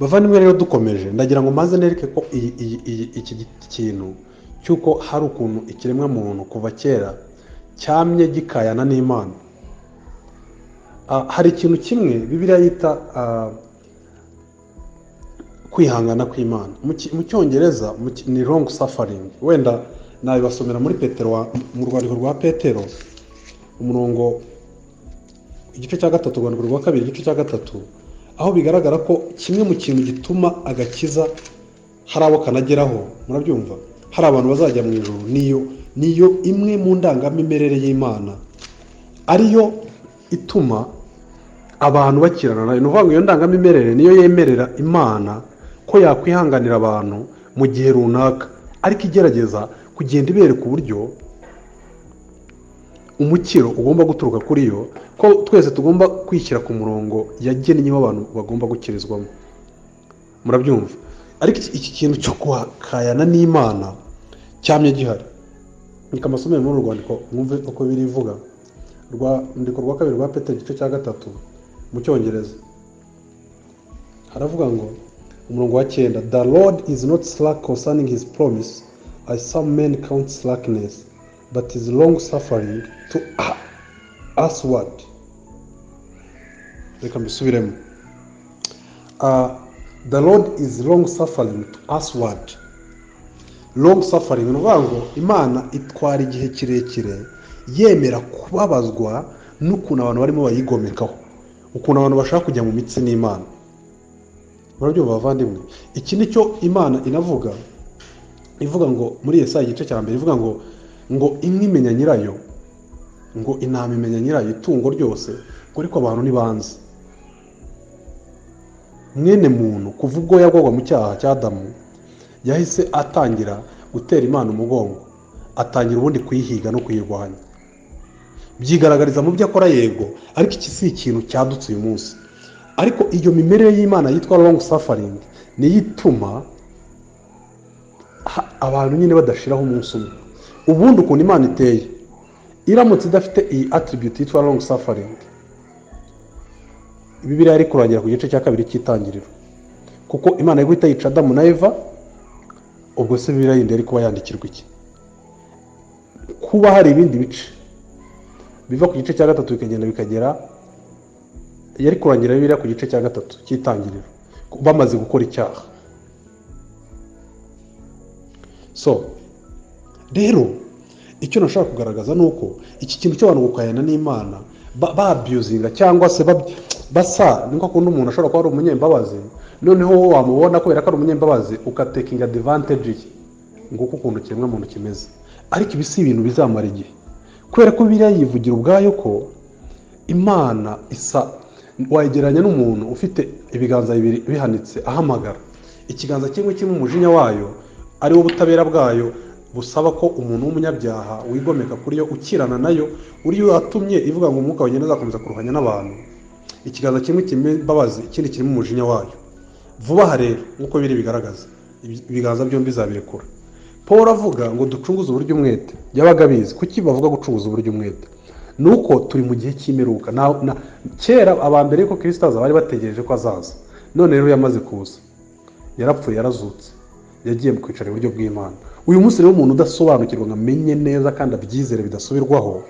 Bavandimwe rero dukomeje ndagira ngo maze nereke ko iki kintu cyuko hari ukuntu ikiremwa muntu kuva kera cyamye gikayana n'Imana. Hari ikintu kimwe Bibiliya yita kwihangana kw'Imana. Mu Cyongereza ni long suffering. Wenda nabibasomera muri mu rwandiko rwa Petero umurongo igice cya 3 urwandiko rwa 2 igice cya 3, aho bigaragara ko kimwe mu kintu gituma agakiza hari abo kanageraho, murabyumva, hari abantu bazajya mu ijuru, niyo imwe mu ndangamimerere y'Imana ariyo ituma abantu bakirana nayo. Ni ukuvuga ngo iyo ndangamimerere niyo yemerera Imana ko yakwihanganira abantu mu gihe runaka, ariko igerageza kugenda ibereka uburyo umukiro ugomba guturuka kuri yo, ko twese tugomba kwishyira ku murongo yagennye abantu bagomba gukirizwamo. Murabyumva? Ariko iki kintu cyo kwakayana n'Imana cyamye gihari. Nika masomero muri rwandiko mwumve uko birivuga. Rwandiko rwa 2 rwa Petero igice cya 3 mu Cyongereza. Haravuga ngo umurongo wa 9, the Lord is not slack concerning his promise, as some men count slackness, but is long suffering to usward. Reka mbisubiremo. The Lord is long suffering to usward. Long suffering ni ukuvuga ngo Imana itwara igihe kirekire yemera kubabazwa n'ukuntu abantu barimo bayigomekaho, ukuntu abantu bashaka kujya mu mitsi n'Imana. Murabyumva bavandimwe? Iki nicyo Imana inavuga, ivuga ngo muri Yesaya igice cya 2 ivuga ngo inka imenya nyirayo, ngo intama imenya nyirayo, itungo ryose, ngo ariko abantu ntibanze. Mwene muntu kuva ubwo yagwagwa mu cyaha cya Adamu yahise atangira gutera Imana umugongo, atangira ubundi kuyihiga no kuyirwanya. Byigaragariza mu byo akora yego, ariko iki si ikintu cyadutse uyu munsi. Ariko iyo mimerere y'Imana yitwa long suffering niyo ituma abantu nyine badashiraho umunsi umwe. Ubundi ukuntu Imana iteye, iramutse idafite iyi attribute yitwa long suffering, Bibiliya yari kurangira ku gice cya 2 cy'itangiriro, kuko Imana yari guhita yica Adamu na Eva. Ubwo se Bibiliya yindi yari kuba yandikirwa iki? Kuba hari ibindi bice biva ku gice cya 3 bikagenda bikagera, yari kurangira Bibiliya ku gice cya 3 cy'itangiriro bamaze gukora icyaha. So rero icyo nashaka kugaragaza nuko iki kintu cy'abantu gukayana n'Imana babuzinga cyangwa se basa niko kundi umuntu ashobora kuba ari umunyembabazi, noneho wamubona kubera ko ari umunyembabazi ukatekinga advantage nguko ukuntu kiremwa muntu kimeze. Ariko ibi si ibintu bizamara igihe, kubera ko Bibiliya yivugira ubwayo ko Imana isa wayigeranya n'umuntu ufite ibiganza bibiri bihanitse ahamagara. Ikiganza kimwe kirimo umujinya wayo ari wo butabera bwayo busaba ko umuntu w'umunyabyaha wigomeka kuri yo ukirana nayo, uriyo atumye ivuga ngo umwuka wagenda azakomeza kuruhanya n'abantu. Ikiganza kimwe kirimo imbabazi, ikindi kirimo umujinya wayo. Vuba aha rero nk'uko biri bigaragaza ibiganza byombi zabirekura. Paul avuga ngo ducunguze uburyo umwete. Yabaga bizi kuki bavuga gucunguza uburyo umwete? Nuko turi mu gihe cy'imperuka. Kera abambere ko Kristo aza bari bategereje ko azaza. None rero yamaze kuza, yarapfuye yarazutse, yagiye mu kwicara iburyo bw'Imana. Uyu munsi rero umuntu udasobanukirwa ngo amenye neza kandi abyizere bidasubirwaho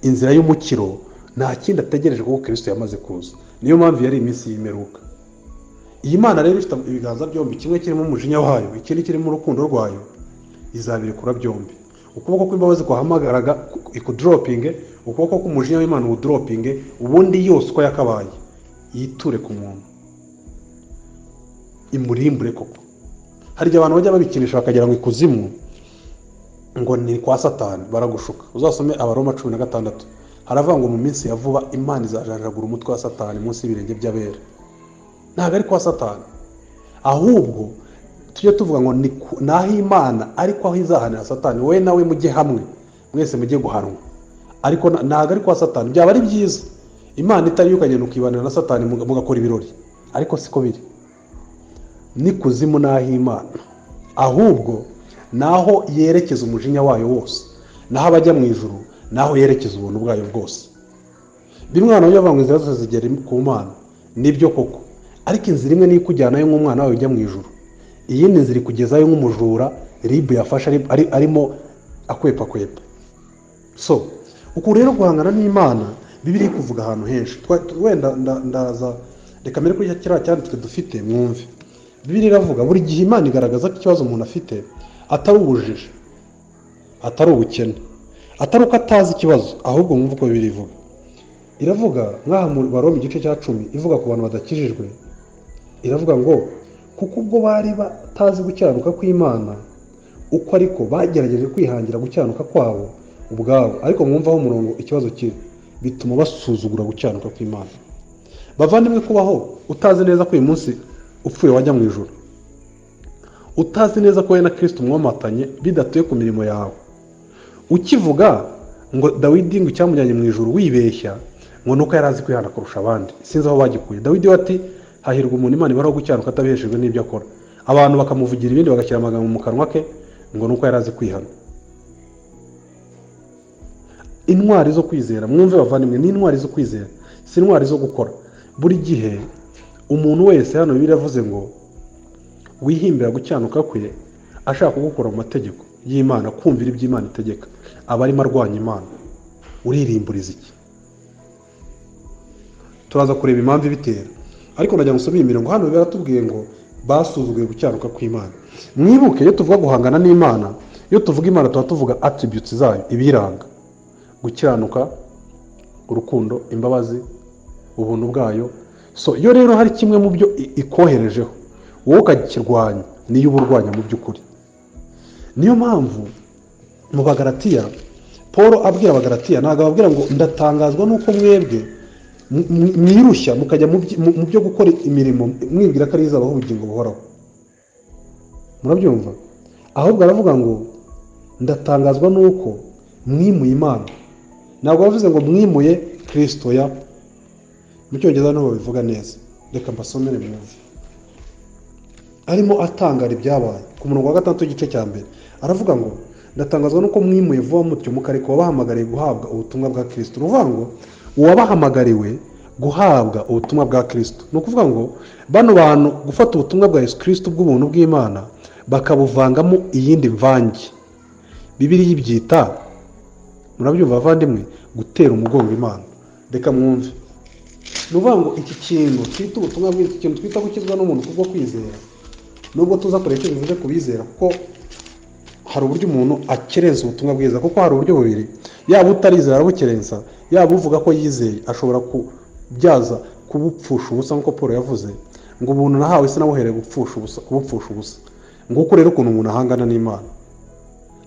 inzira y'umukiro, nta kindi ategereje kuko Kristo yamaze kuza. Niyo mpamvu yari iminsi y'imperuka. Iyi Mana rero ifite ibiganza byombi, kimwe kirimo umujinya wayo, ikindi kirimo urukundo rwayo, izabirekura byombi. Ukuboko kw'imbabazi kwahamagaraga ikudropinge, ukuboko k'umujinya w'Imana udropinge, ubundi yose uko yakabaye yiture ku muntu, imurimbure koko. Hari abantu bajya babikinisha bakagira ngo ikuzimu ngo ni kwa Satani, baragushuka. Uzasome Abaroma 16, haravuga ngo mu minsi ya vuba Imana izajaragura umutwe wa Satani munsi y'ibirenge by'abera. Ntabwo ari kwa Satani, ahubwo tujye tuvuga ngo naho Imana ariko aho izahanira Satani, wowe nawe mujye hamwe, mwese mujye guhanwa. Ariko ntabwo ari kwa Satani. Byaba ari byiza Imana itari yukagenda ukibanira na Satani mugakora ibirori, ariko siko biri. Ni kuzimu naho Imana, ahubwo naho yerekeza umujinya wayo wose, naho abajya mu ijuru, naho yerekeza ubuntu bwayo bwose. Bimwe abantu bavuga ngo inzira zose zigera ku Mana, nibyo koko, ariko inzira imwe niyo ikujyanayo nk'umwana wawe ujya mu ijuru, iyindi nzira ikugezayo nk'umujura ribu yafashe arimo akwepa. So uku rero guhangana n'Imana Bibiliya kuvuga ahantu henshi, wenda ndaza reka mbere kuri kiriya cyanditswe dufite mwumve. Bibiliya iravuga buri gihe Imana igaragaza ko ikibazo umuntu afite atari ubujiji, atari ubukene, atari uko atazi ikibazo, ahubwo mwumve uko Bibiliya ivuga. Iravuga nk'aha mu Baroma igice cya 10 ivuga ku bantu badakijijwe, iravuga ngo kuko ubwo bari batazi gukiranuka kw'Imana uko ariko bagerageje kwihangira gukiranuka kwabo ubwabo. Ariko mwumvaho umurongo ikibazo kiri, bituma basuzugura gukiranuka kw'Imana. Bavandimwe, kubaho utazi neza ko uyu munsi upfuye wajya mu ijuru, utazi neza ko wowe na Kristo mwomatanye bidatuye ku mirimo yawe, ukivuga ngo Dawidi ngo icyamujyanye mu ijuru wibeshya ngo nuko yari azi kwihana kurusha abandi. Sinzi aho bagikuye. Dawidi we ati hahirwa umuntu Imana ibaraho gukiranuka atabiheshejwe n'ibyo akora. Abantu bakamuvugira ibindi bagashyira amagambo mu kanwa ke ngo nuko yari azi kwihana. Intwari zo kwizera, mwumve bavandimwe, ni intwari zo kwizera, si intwari zo gukora. Buri gihe umuntu wese hano Bibiliya yavuze ngo wihimbira gukiranuka kwe ashaka gukora mu mategeko y'Imana, kumvira iby'Imana itegeka, aba arimo arwanya Imana. Uririmburiza iki? Turaza kureba impamvu ibitera, ariko najya gusoma imirongo hano biratubwiye ngo basuzuguye gukiranuka kw'Imana. Mwibuke iyo tuvuga guhangana n'Imana, iyo tuvuga Imana tuba tuvuga attributes zayo, ibiranga: gukiranuka, urukundo, imbabazi, ubuntu bwayo. So iyo rero hari kimwe mu byo ikoherejeho wowe ukakirwanya, niyo uburwanya mu by'ukuri. Niyo mpamvu mu Bagalatiya Paul abwira Abagalatiya, ntabwo ababwira ngo ndatangazwa nuko mwebwe mwirushya mukajya mu byo gukora imirimo mwibwira ko ari izabaho ubugingo buhoraho. Murabyumva? Ahubwo aravuga ngo ndatangazwa nuko mwimuye Imana. Ntabwo bavuze ngo mwimuye Kristo ya. Mu Cyongereza niho babivuga neza. Reka mbasomere mwumve. Arimo atangara ibyabaye ku murongo wa 6 igice cya mbere, aravuga ngo ndatangazwa nuko mwimuye vuba mutyo mukareka wabahamagariye guhabwa ubutumwa bwa Kristo. Nuvuga ngo uwabahamagariwe guhabwa ubutumwa bwa Kristo, ni ukuvuga ngo bano bantu gufata ubutumwa bwa Yesu Kristo bw'ubuntu bw'Imana bakabuvangamo iyindi mvange. Bibiliya ibyita, murabyumva bavandimwe, gutera umugongo Imana. Reka mwumve. Nuvuga ngo iki kintu twita ubutumwa bw'iki kintu twita gukizwa n'umuntu kubwo kwizera, nubwo tuza kureka icyo bivuze kubizera, kuko hari uburyo umuntu akerensa ubutumwa bwiza, kuko hari uburyo bubiri: yaba utarizera arabukerensa, yaba uvuga ko yizeye ashobora kubyaza kubupfusha ubusa, nk'uko Paul yavuze ngo ubuntu nahawe sinabuhereye kubupfusha ubusa. Nguko rero ukuntu umuntu ahangana n'Imana.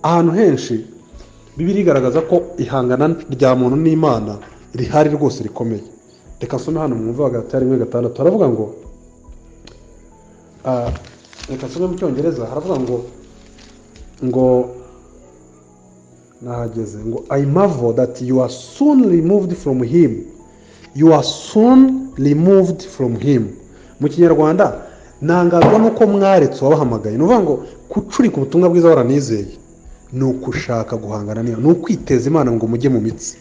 Ahantu henshi Bibiliya igaragaza ko ihangana rya muntu n'Imana rihari rwose rikomeye. Reka nsome hano mwumve Abagalatiya 1:6. Haravuga ngo reka nsome mu Cyongereza, haravuga ngo nahageze ngo I marvel that you are soon removed from him. You are soon removed from him. Mu Kinyarwanda, ntangazwa nuko mwaretse wabahamagaye. Nuvuga ngo kucurika ubutumwa bwiza waranizeye ni ukushaka guhangana niyo, ni ukwiteza Imana ngo mujye mu mitsi.